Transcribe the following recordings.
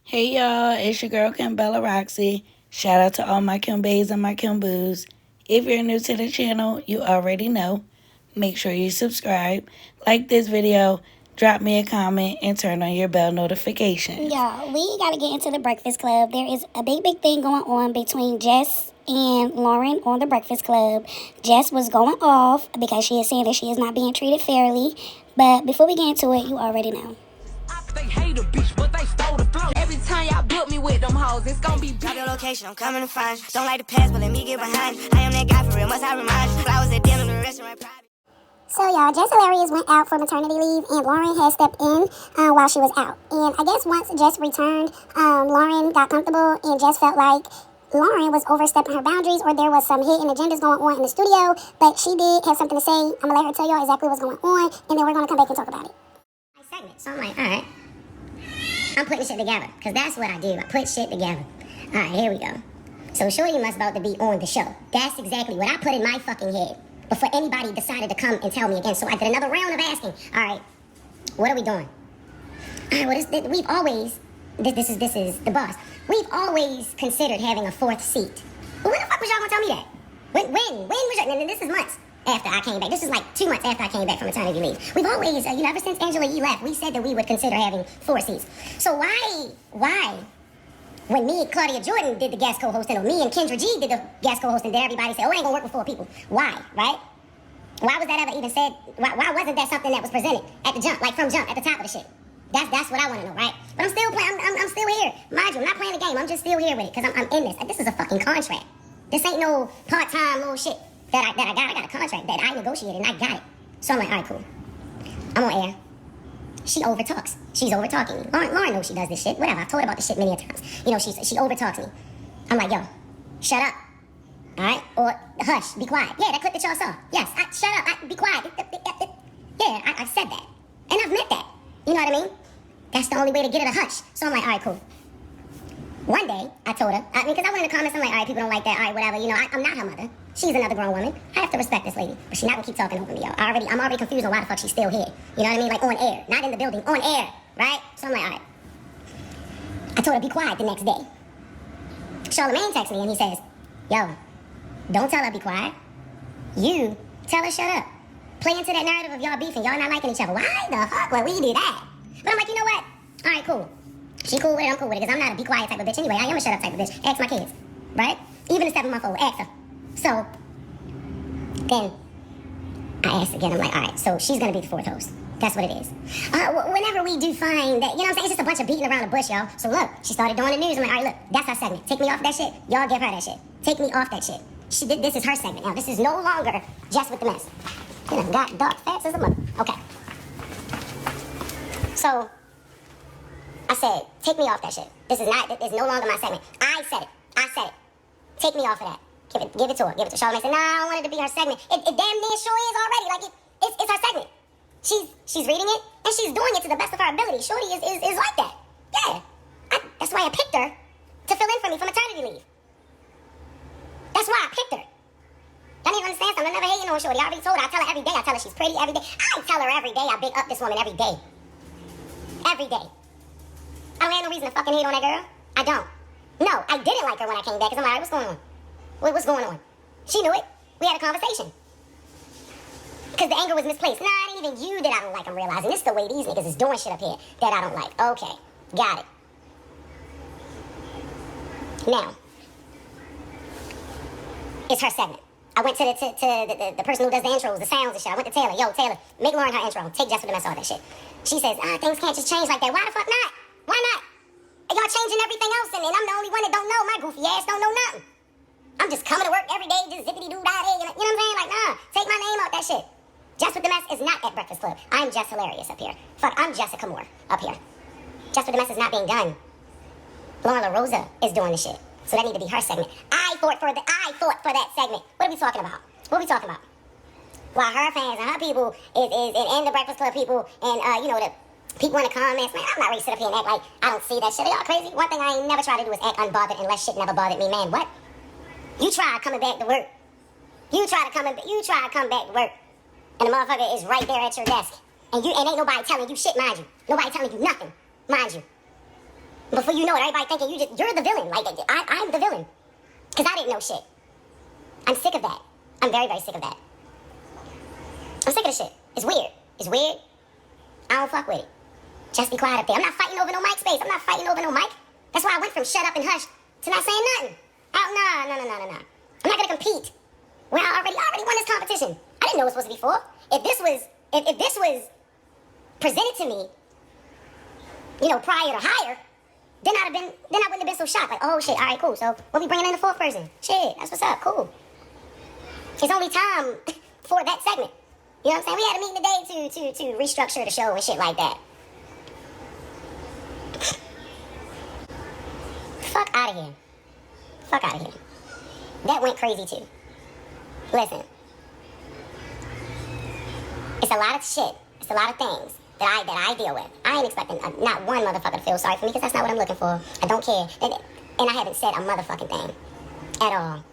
Hey y'all, it's your girl Kim Bella Roxy. Shout out to all my Kim Bays and my Kim Boos. If you're new to the channel, you already know. Make sure you subscribe, like this video, drop me a comment, and turn on your bell notifications. Y'all, we gotta get into the Breakfast Club. There is a big thing going on between Jess and Loren on the Breakfast Club. Jess was going off because she is saying that she is not being treated fairly. But before we get into it, you already know. They hate a bitch, but they stole the flow. Every time y'all book me with them hoes, it's gonna be drop your location, I'm coming to find you. Don't like the past, but let me get behind you. I am that guy for real, must I remind you. Flowers at dinner, the restaurant private. So y'all, Jess Hilarious went out for maternity leave, and Loren had stepped in while she was out. And I guess once Jess returned, Loren got comfortable, and Jess felt like Loren was overstepping her boundaries, or there was some hidden agendas going on in the studio. But she did have something to say. I'm gonna let her tell y'all exactly what's going on, and then we're gonna come back and talk about it. Segment. So I'm like, all right, I'm putting shit together, because that's what I do. I put shit together. All right, here we go. So Shorty must about to be on the show. That's exactly what I put in my fucking head before anybody decided to come and tell me again. So I did another round of asking, all right, what are we doing? All right, well, we've always, this is the boss. We've always considered having a fourth seat. But when the fuck was y'all gonna tell me that? When was y'all, and this is months after I came back. This is like 2 months after I came back from maternity leave. We've always, ever since Angela E left, we said that we would consider having 4 seats. So why, when me and Claudia Jordan did the guest co-hosting, or me and Kendra G did the guest co-hosting, did everybody say, oh, it ain't gonna work with 4 people? Why, right? Why was that ever even said? Why wasn't that something that was presented at the jump, like from jump, at the top of the shit? That's what I want to know, right? But I'm still playing, I'm still here. Mind you, I'm not playing the game, I'm just still here with it, because I'm in this. This is a fucking contract. This ain't no part-time little shit that I got. I got a contract that I negotiated, and I got it. So I'm like, all right, cool. I'm on air. She overtalks. She's overtalking me. Loren knows she does this shit. Whatever. I've told her about this shit many a times. You know, she overtalks me. I'm like, yo, shut up. All right? Or hush, be quiet. Yeah, that clip that y'all saw. Yes, shut up, be quiet. Yeah, I've said that. And I've meant that. You know what I mean? That's the only way to get her to hush. So I'm like, all right, cool. One day, I told her, because I went in the comments, I'm like, all right, people don't like that, all right, whatever. You know, I'm not her mother. She's another grown woman. I have to respect this lady. But she's not gonna keep talking over me, yo. I'm already confused on why the fuck she's still here. You know what I mean? Like, on air. Not in the building, on air, right? So I'm like, all right. I told her, be quiet the next day. Charlamagne texts me and he says, yo, don't tell her be quiet. You tell her shut up. Play into that narrative of y'all beefing, y'all not liking each other. Why the fuck would we do that? But I'm like, you know what? All right, cool. She cool with it, I'm cool with it, because I'm not a be quiet type of bitch anyway. I am a shut up type of bitch. Ask my kids, right? Even a 7-month-old, ask her. So, then, I asked again, I'm like, all right, so she's going to be the 4th host. That's what it is. Whenever we do find that, you know what I'm saying? It's just a bunch of beating around the bush, y'all. So look, she started doing the news. I'm like, all right, look, that's her segment. Take me off that shit. Y'all give her that shit. Take me off that shit. This is her segment. Now, this is no longer Jess with the mess. You know, got dark fast as a mother. Okay. So, I said, take me off that shit. This is no longer my segment. I said it. Take me off of that. Give it to her. Charlamagne said, nah, I don't want it to be her segment. It damn near sure is already. Like, it's her segment. She's reading it, and she's doing it to the best of her ability. Shorty is like that. Yeah. That's why I picked her to fill in for me for maternity leave. That's why I picked her. Y'all need to understand something. I'm never hating on Shorty. I already told her. I tell her every day. I tell her she's pretty every day. I tell her every day I big up this woman every day. Every day. I don't have no reason to fucking hate on that girl. I don't. No, I didn't like her when I came back, because I'm like, what's going on? What's going on? She knew it. We had a conversation. Because the anger was misplaced. Nah, it ain't even you that I don't like, I'm realizing. This is the way these niggas is doing shit up here that I don't like. Okay, got it. Now, it's her segment. I went to the person who does the intros, the sounds and shit. I went to Taylor. Yo, Taylor, make Loren her intro. Take Jess with the mess, all that shit. She says, things can't just change like that. Why the fuck not? Why not? Y'all changing everything else, and I'm the only one that don't know. My goofy ass don't know nothing. I'm just coming to work every day, just zippity-doo-dah-day. You know what I'm saying? Like, nah, take my name out that shit. Jess with the Mess is not at Breakfast Club. I'm Jess Hilarious up here. Fuck, I'm Jessica Moore up here. Jess with the Mess is not being done. Lauren LaRosa is doing the shit. So that need to be her segment. I fought for that segment. What are we talking about? While her fans and her people and the Breakfast Club people and, the people in the comments, man, I'm not ready to sit up here and act like I don't see that shit. Are y'all crazy? One thing I ain't never try to do is act unbothered unless shit never bothered me, man. What? You try coming back to work. You try to come back to work. And the motherfucker is right there at your desk. And ain't nobody telling you shit, mind you. Nobody telling you nothing, mind you. Before you know it, everybody thinking you're the villain. Like, I'm the villain. Because I didn't know shit. I'm sick of that. I'm very, very sick of that. I'm sick of this shit. It's weird. It's weird. I don't fuck with it. Just be quiet up there. I'm not fighting over no mic space. I'm not fighting over no mic. That's why I went from shut up and hush to not saying nothing. Oh, no. I'm not gonna compete. Well, I already won this competition. I didn't know it was supposed to be for. If this was presented to me, prior to hire, then I wouldn't have been so shocked. Like, oh shit, all right, cool. So we'll be bringing in the fourth person. Shit, that's what's up. Cool. It's only time for that segment. You know what I'm saying? We had a meeting today to restructure the show and shit like that. Fuck out of here. Fuck out of here. That went crazy too. Listen. It's a lot of shit. It's a lot of things that I deal with. I ain't expecting not one motherfucker to feel sorry for me because that's not what I'm looking for. I don't care. And I haven't said a motherfucking thing. At all.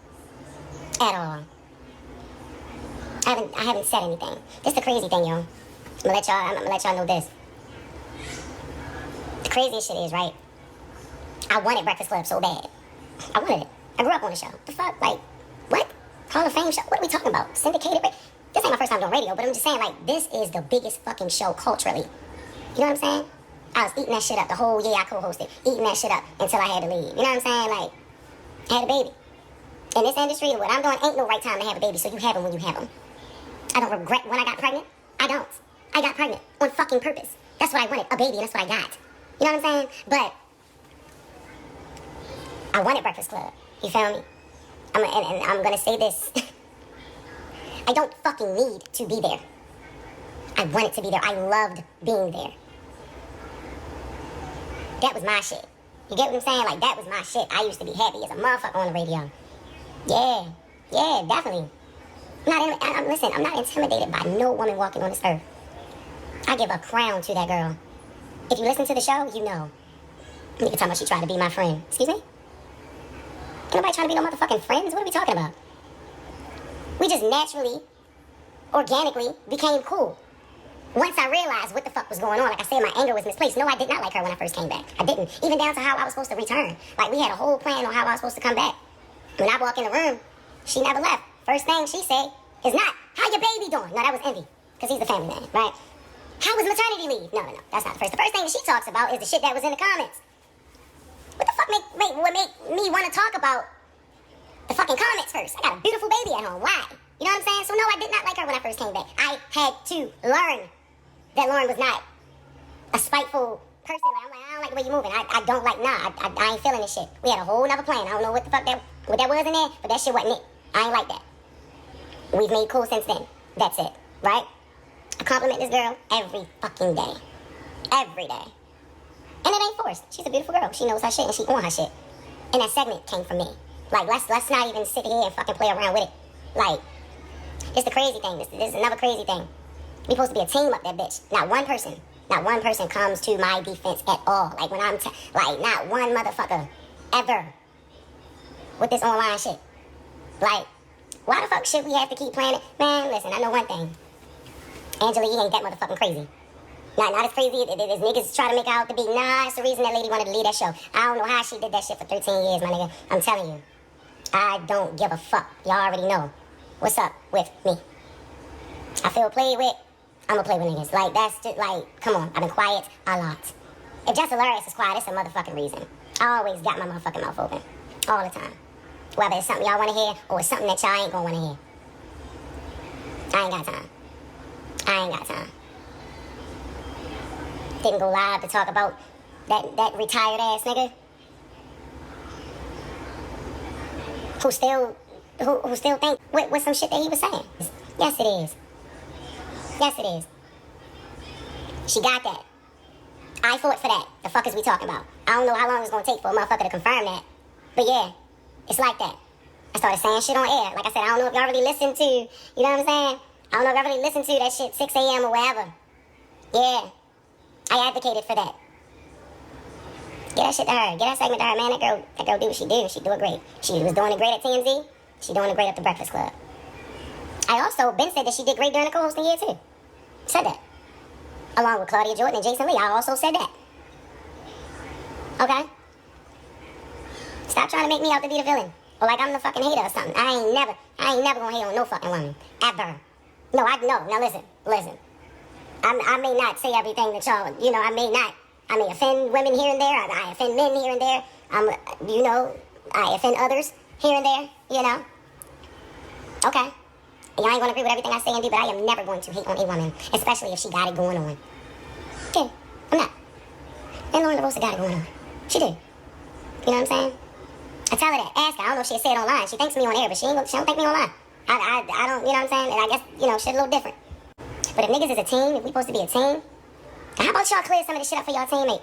At all. I haven't said anything. This is the crazy thing, yo. I'm gonna let y'all know this. The craziest shit is, right? I wanted Breakfast Club so bad. I wanted it. I grew up on the show. The fuck? Like, what? Hall of Fame show? What are we talking about? Syndicated? This ain't my first time doing radio, but I'm just saying, like, this is the biggest fucking show culturally. You know what I'm saying? I was eating that shit up the whole year I co-hosted. Eating that shit up until I had to leave. You know what I'm saying? Like, I had a baby. In this industry, what I'm doing ain't no right time to have a baby, so you have them when you have them. I don't regret when I got pregnant. I don't. I got pregnant on fucking purpose. That's what I wanted, a baby, and that's what I got. You know what I'm saying? But I wanted Breakfast Club. You feel me? And I'm gonna say this. I don't fucking need to be there. I wanted to be there. I loved being there. That was my shit. You get what I'm saying? Like, that was my shit. I used to be happy as a motherfucker on the radio. Yeah, definitely. Listen, I'm not intimidated by no woman walking on this earth. I give a crown to that girl. If you listen to the show, you know. You can tell me she tried to be my friend. Excuse me? Ain't nobody trying to be no motherfucking friends. What are we talking about? We just naturally, organically became cool. Once I realized what the fuck was going on, like I said, my anger was misplaced. No, I did not like her when I first came back. I didn't. Even down to how I was supposed to return. Like, we had a whole plan on how I was supposed to come back. When I walk in the room, she never left. First thing she said is not, how your baby doing? No, that was Envy, because he's the family man, right? How was maternity leave? No, that's not the first. The first thing that she talks about is the shit that was in the comments. What the fuck would make me want to talk about the fucking comments first? I got a beautiful baby at home. Why? You know what I'm saying? So no, I did not like her when I first came back. I had to learn that Loren was not a spiteful person. Like, I'm like, I don't like the way you're moving. I don't like, I ain't feeling this shit. We had a whole nother plan. I don't know what the fuck what that was in there, but that shit wasn't it. I ain't like that. We've made cool since then. That's it, right? I compliment this girl every fucking day. Every day. And it ain't forced. She's a beautiful girl. She knows her shit and she on her shit. And that segment came from me. Like, let's not even sit here and fucking play around with it. Like, it's the crazy thing. This is another crazy thing. We supposed to be a team up that bitch. Not one person comes to my defense at all. Like, when I'm, like, not one motherfucker ever with this online shit. Like, why the fuck should we have to keep playing it? Man, listen, I know one thing. Angela Yee ain't that motherfucking crazy. Not as crazy as niggas try to make out to be. Nah, it's the reason that lady wanted to leave that show. I don't know how she did that shit for 13 years, my nigga. I'm telling you. I don't give a fuck. Y'all already know what's up with me. I feel played with. I'ma play with niggas. Like, that's just, like, come on. I've been quiet a lot. If Jess Hilarious is quiet, it's a motherfucking reason. I always got my motherfucking mouth open. All the time. Whether it's something y'all want to hear or it's something that y'all ain't gonna want to hear. I ain't got time. Didn't go live to talk about that retired ass nigga who still think with some shit that he was saying. Yes, it is. She got that. I fought for that. The fuck is we talking about? I don't know how long it's gonna take for a motherfucker to confirm that. But yeah, it's like that. I started saying shit on air. Like I said, I don't know if y'all really listen to, you know what I'm saying? I don't know if y'all really listen to that shit 6 a.m. or whatever. Yeah. I advocated for that. Get that shit to her. Get that segment to her, man. That girl do what she do. She do it great. She was doing it great at TMZ. She doing it great at the Breakfast Club. I also been said that she did great during the co-hosting year too. Said that. Along with Claudia Jordan and Jason Lee. I also said that. Okay? Stop trying to make me out to be the villain. Or like I'm the fucking hater or something. I ain't never gonna hate on no fucking woman. Ever. No. Now listen. I may not say everything that y'all, I may offend women here and there. I offend men here and there. I offend others here and there, Okay. Y'all ain't gonna agree with everything I say and do, but I am never going to hate on a woman, especially if she got it going on. Okay, I'm not. And Loren DeRosa got it going on. She did. You know what I'm saying? I tell her that. Ask her. I don't know if she'll say it online. She thanks me on air, but she don't thank me online. I don't, you know what I'm saying? And I guess, shit a little different. But if niggas is a team, if we supposed to be a team, how about y'all clear some of this shit up for y'all teammate?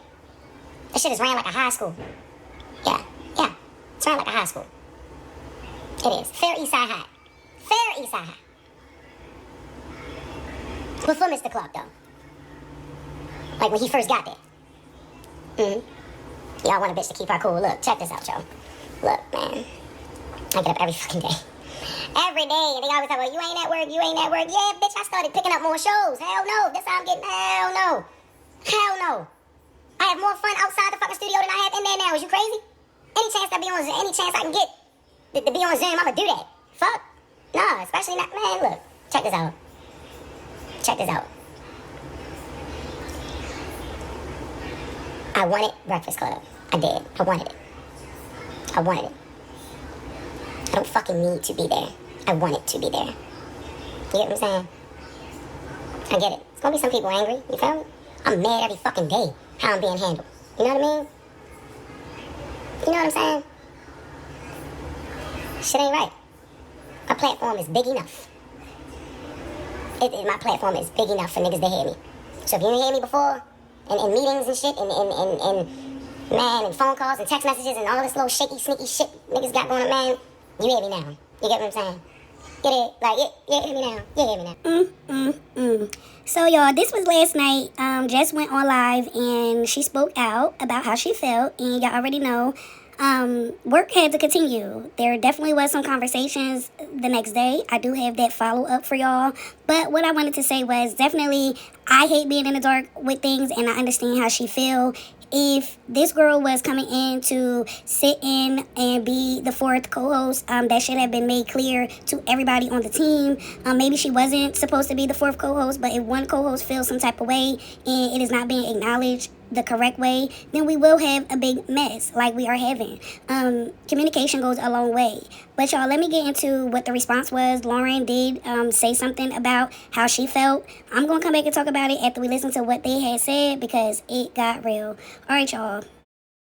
This shit is ran like a high school. Yeah. It's ran like a high school. It is. Fair Eastside High. Fair Eastside High. Before Mr. Clark, though. Like when he first got there. Y'all want a bitch to keep her cool. Look, check this out, y'all. Look, man. I get up every fucking day. Every day. And they always talk about, you ain't at work. Yeah, bitch, I started picking up more shows. Hell no. This how I'm getting. Hell no. I have more fun outside the fucking studio than I have in there now. Is you crazy? Any chance I can get to be on Zoom, I'ma do that. Fuck. No, especially not. Man, look. Check this out. I wanted Breakfast Club. I did. I wanted it. I don't fucking need to be there. I want it to be there. You get what I'm saying? I get it. It's gonna be some people angry. You feel me? I'm mad every fucking day how I'm being handled. You know what I mean? You know what I'm saying? Shit ain't right. My platform is big enough. My platform is big enough for niggas to hear me. So if you didn't hear me before, in meetings and shit, and phone calls and text messages and all this little shaky, sneaky shit niggas got going on, man, you hear me now. You get what I'm saying? Get it? Like, you hear me now. You hear me now. So, y'all, this was last night. Jess went on live and she spoke out about how she felt. And y'all already know, work had to continue. There definitely was some conversations the next day. I do have that follow-up for y'all. But what I wanted to say was definitely I hate being in the dark with things, and I understand how she feel. If this girl was coming in to sit in and be the fourth co-host, that should have been made clear to everybody on the team. Maybe she wasn't supposed to be the fourth co-host, but if one co-host feels some type of way and it is not being acknowledged the correct way, then we will have a big mess like we are having. Communication goes a long way. But y'all, let me get into what the response was. Loren did say something about how she felt. I'm going to come back and talk about it after we listen to what they had said because it got real. All right, y'all.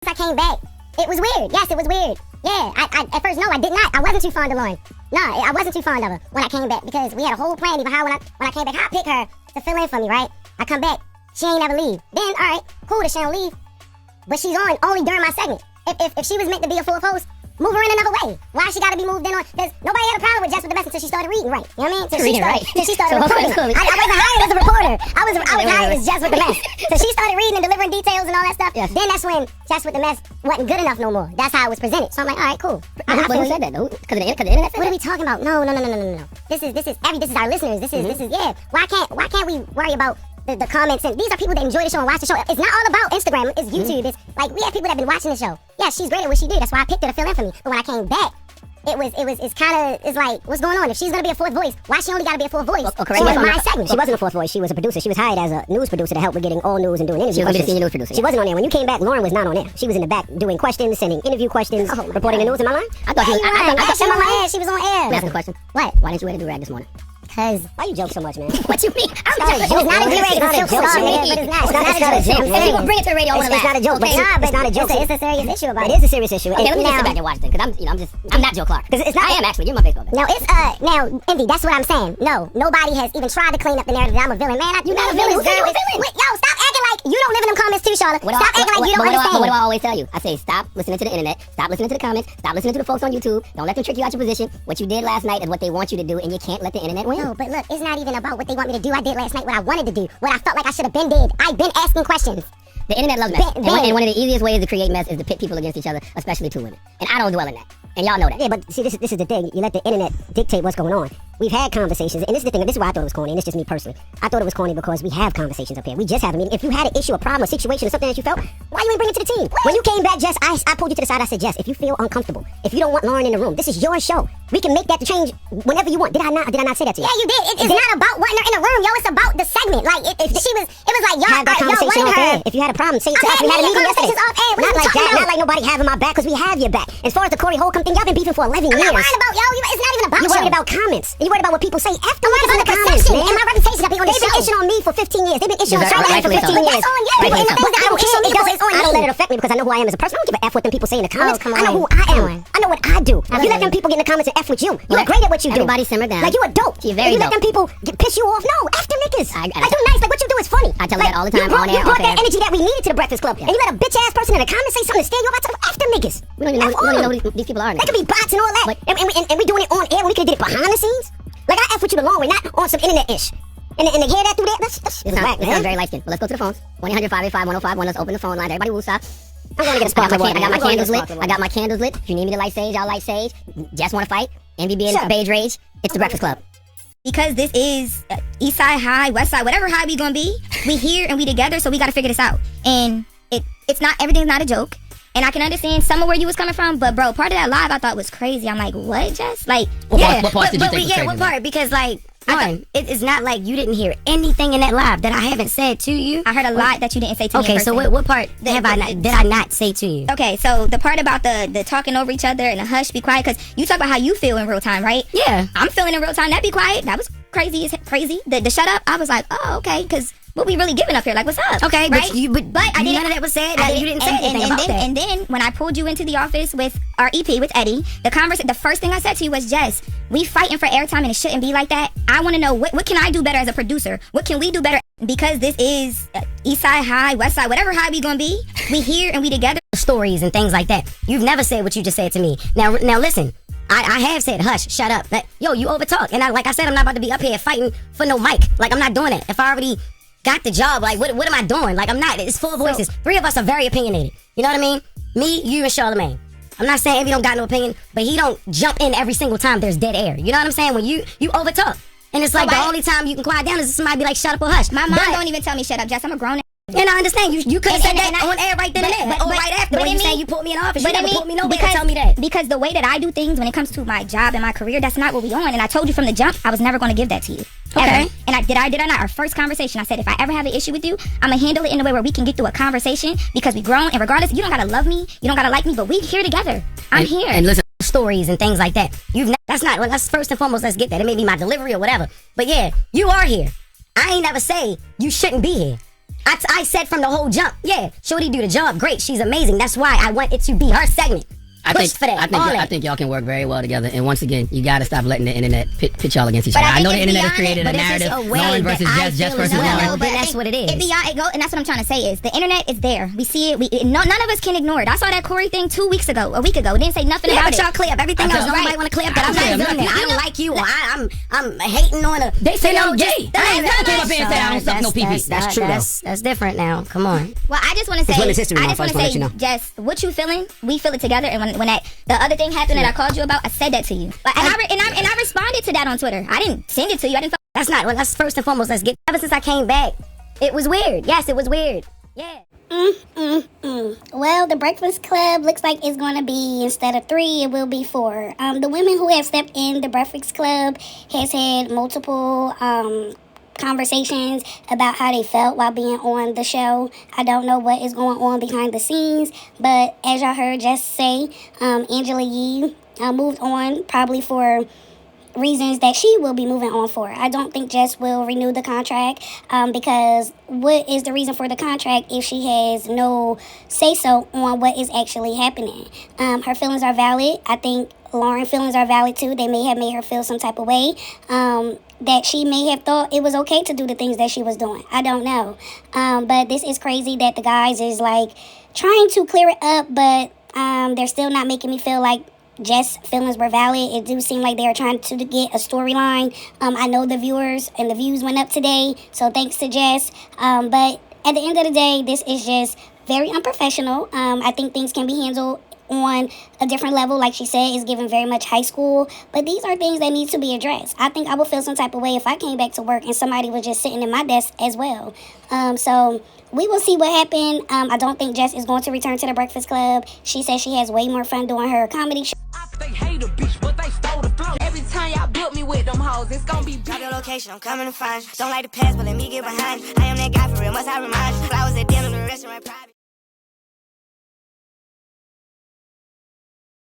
I came back. It was weird. Yes, it was weird. Yeah, I at first, no, I did not. I wasn't too fond of Loren. No, I wasn't too fond of her when I came back because we had a whole plan even how when I came back, how I pick her to fill in for me, right? I come back. She ain't never leave. Then, all right, cool that she don't leave. But she's on only during my segment. If she was meant to be a fourth host, move her in another way. Why she gotta be moved in on? Because nobody had a problem with Jess with the best until she started reading right. You know what I mean? Till she started reporting. I wasn't hired as a reporter. I was hired as Jess with the mess. So she started reading and delivering details and all that stuff. Yes. Then that's when Jess with the mess wasn't good enough no more. That's how it was presented. So I'm like, all right, cool. Who said that though? Because the internet said what are we talking about? No. This is our listeners. This is yeah. Why can't we worry about the comments? And these are people that enjoy the show and watch the show. It's not all about Instagram. It's YouTube. It's like we have people that have been watching the show. Yeah, she's great at what she did. That's why I picked her to fill in for me. But when I came back, it's like, what's going on? If she's gonna be a fourth voice, why she only gotta be a fourth voice? Correct. She was my segment. She wasn't a fourth voice. She was a producer. She was hired as a news producer to help with getting all news and doing interviews. She was a senior news producer. She wasn't on there. When you came back, Loren was not on there. She was in the back doing questions, sending interview questions, reporting the news. Am I lying? I thought she was on air. She was on air. Asking a question. What? Why didn't you wear the do-rag this morning? Because Why you joke so much, man? What you mean? it's not a do-rag. It's a joke, but it's not a joke. If you bring it to the radio, I want to It's not a joke. It's not a joke. It's a serious issue about it. It is a serious issue. Okay, let me just sit back and watch then, because I'm not Joe Clark. I am actually. You're my baseball player. Now, Envy, that's what I'm saying. No, nobody has even tried to clean up the narrative that I'm a villain. Man, you're not a villain. Yo, stop acting like you don't live in them comments too, Charlotte. Stop acting like you don't understand. What do I always tell you? I say stop listening to the internet. Stop listening to the comments. Stop listening to the folks on YouTube. Don't let them trick you out your position. What you did last night is what they want you to do, and you can't let the internet win. No, but look, it's not even about what they want me to do. I did last night what I wanted to do. What I felt like I should have been did. I've been asking questions. The internet loves mess. And one of the easiest ways to create mess is to pit people against each other, especially two women. And I don't dwell in that. And y'all know that. Yeah, but see, this is the thing. You let the internet dictate what's going on. we've had conversations, and this is the thing, this is why I thought it was corny, and it's just me personally. I thought it was corny because we have conversations up here. We just have, I mean, if you had an issue, a problem, a situation, or something that you felt, why you ain't bring it to the team? When you came back, Jess, I pulled you to the side, I said, Jess, if you feel uncomfortable, if you don't want Loren in the room, this is your show. We can make that change whenever you want. Did I not say that to you? Yeah, you did. It's not about wanting her in the room, yo. It's about the segment. Like, it was like, y'all, have that conversation off air. If you had a problem, say it to us. We had a meeting yesterday. Not like that. Not like nobody having my back, because we have your back. As far as the Corey Holcomb thing, y'all been beefing for 11 years. I'm not worrying about, yo. It's not even about you. You're worried about comments. And you're worried about what people say after I'm in the the comments, man. and my reputation that be on the They've show. been itching on me for 15 years. They've been itching on Right, me for 15 years. That's on you. But And the things that I don't people care. issue me for is on I don't you. let it affect me because I know who I am as a person. I don't give a F what them people say in the comments. come I know on. who I Come am. on. I know what I do. You let them people get in the comments and F with you. You're great at what you do. Everybody simmer down. Like, you a dope. You're very you let dope. them people piss you off. No, F them niggas. I Like, you nice. Like, what you do is funny. I tell them that all the time, on air, You brought off that air. energy that we needed to the Breakfast Club. And you let a bitch ass person in the comments say something to steer you off. I tell them, F them niggas. We don't even know who these people are. They could be bots and all that. And we doing it on air when we could have did it behind the scenes. Like, I F with you the long way, not on some internet-ish. And to hear that through there, that's whack, It man. sounds very light skinned. Well, let's go to the phones. 1-800-585-1051. Let's open the phone lines. Everybody woosah. I'm going to get a I sparkling water. got my candles lit. I got my candles lit. If you need me to light sage, I'll light sage. Jess want to fight. MVB and Sure. Beige Rage. It's the Breakfast Club. Because this is East Side High, West Side, whatever high we gonna be, we here and we together, so we gotta figure this out. And it's not, everything's not a joke. And I can understand some of where you was coming from, but bro, part of that live I thought was crazy. I'm like, what, Jess? Like, What part did you think was crazy? What part? Because like, one, it's not like you didn't hear anything in that live that I haven't said to you. I heard a lot that you didn't say to me. Okay, in so person. what part did I not say to you? Okay, so the part about the talking over each other and the hush, be quiet, because you talk about how you feel in real time, right? Yeah. I'm feeling in real time. That be quiet. That was crazy. It's crazy. The shut up. I was like, oh, okay, because what we really giving up here? Like, what's up? Okay, right? but I didn't, none of that was said. You didn't say anything about that. And then when I pulled you into the office with our EP with Eddie, the first thing I said to you was, Jess, we fighting for airtime and it shouldn't be like that. I want to know what can I do better as a producer? What can we do better? Because this is East Side High, West Side, whatever high we gonna be, we here and we together. Stories and things like that. You've never said what you just said to me. Now listen. I have said, hush, shut up. Like, yo, you overtalk. And like I said, I'm not about to be up here fighting for no mic. Like, I'm not doing that. If I already got the job, like, what am I doing? Like, I'm not. It's full voices. Three of us are very opinionated. You know what I mean? Me, you, and Charlamagne. I'm not saying Envy don't got no opinion, but he don't jump in every single time there's dead air. You know what I'm saying? When you overtalk. And it's like the only time you can quiet down is if somebody be like, shut up or hush. My mom don't even tell me shut up, Jess. I'm a grown. And I understand you could have said that and on air right then and there, or right after. When you say you put me in office, you never put me nowhere to tell me that. Because the way that I do things when it comes to my job and my career, that's not what we on. And I told you from the jump, I was never going to give that to you. Okay. Ever. And I did or not? Our first conversation, I said, if I ever have an issue with you, I'm going to handle it in a way where we can get through a conversation because we grown. And regardless, you don't got to love me, you don't got to like me, but we here together. I'm here. And listen, stories and things like that. That's first and foremost, let's get that. It may be my delivery or whatever. But yeah, you are here. I ain't never say you shouldn't be here. I said from the whole jump, yeah, Shorty do the job, great, she's amazing. That's why I want it to be her segment. I think y'all can work very well together. And once again, you gotta stop letting the internet pit y'all against each other. I know the internet has created a narrative. Loren versus Jess versus Loren. That's what it is. And that's what I'm trying to say is the internet is there. We see it. None of us can ignore it. I saw that Corey thing a week ago. It didn't say nothing about but it. y'all clear up everything else. Nobody want to clear up that I'm not doing that. I don't like you. Or I'm hating on a. They say I'm gay. I ain't never came up here and said I don't suck no pee. That's true though. That's different now. Come on. Well, I just want to say, women's history month, I just wanna let you know. Jess, what you feeling? We feel it together. And when the other thing happened that I called you about, I said that to you. And I responded to that on Twitter. I didn't send it to you. I didn't. That's first and foremost. Let's get. Ever since I came back, it was weird. Yes, it was weird. Yeah. Well, the Breakfast Club looks like it's going to be, instead of 3, it will be 4. The women who have stepped in the Breakfast Club has had multiple conversations about how they felt while being on the show. I don't know what is going on behind the scenes, but as y'all heard Jess say, Angela Yee moved on probably for reasons that she will be moving on for. I don't think Jess will renew the contract because what is the reason for the contract if she has no say-so on what is actually happening? Her feelings are valid. I think Loren's feelings are valid too. They may have made her feel some type of way that she may have thought it was okay to do the things that she was doing. I don't know. But this is crazy that the guys is like trying to clear it up, but they're still not making me feel like Jess' feelings were valid. It do seem like they are trying to get a storyline. I know the viewers and the views went up today, so thanks to Jess. But at the end of the day, this is just very unprofessional. I think things can be handled on a different level. Like she said, is giving very much high school. But these are things that need to be addressed. I think I would feel some type of way if I came back to work and somebody was just sitting in my desk as well. So we will see what happened. I don't think Jess is going to return to the Breakfast Club. She says she has way more fun doing her comedy show. They hate a bitch, but they stole the flow. Every time y'all built me with them hoes, it's gonna be. Drop your location, I'm coming to find you. Don't like the past, but let me get behind you. I am that guy for real, must I remind you? Flowers at dinner, the restaurant.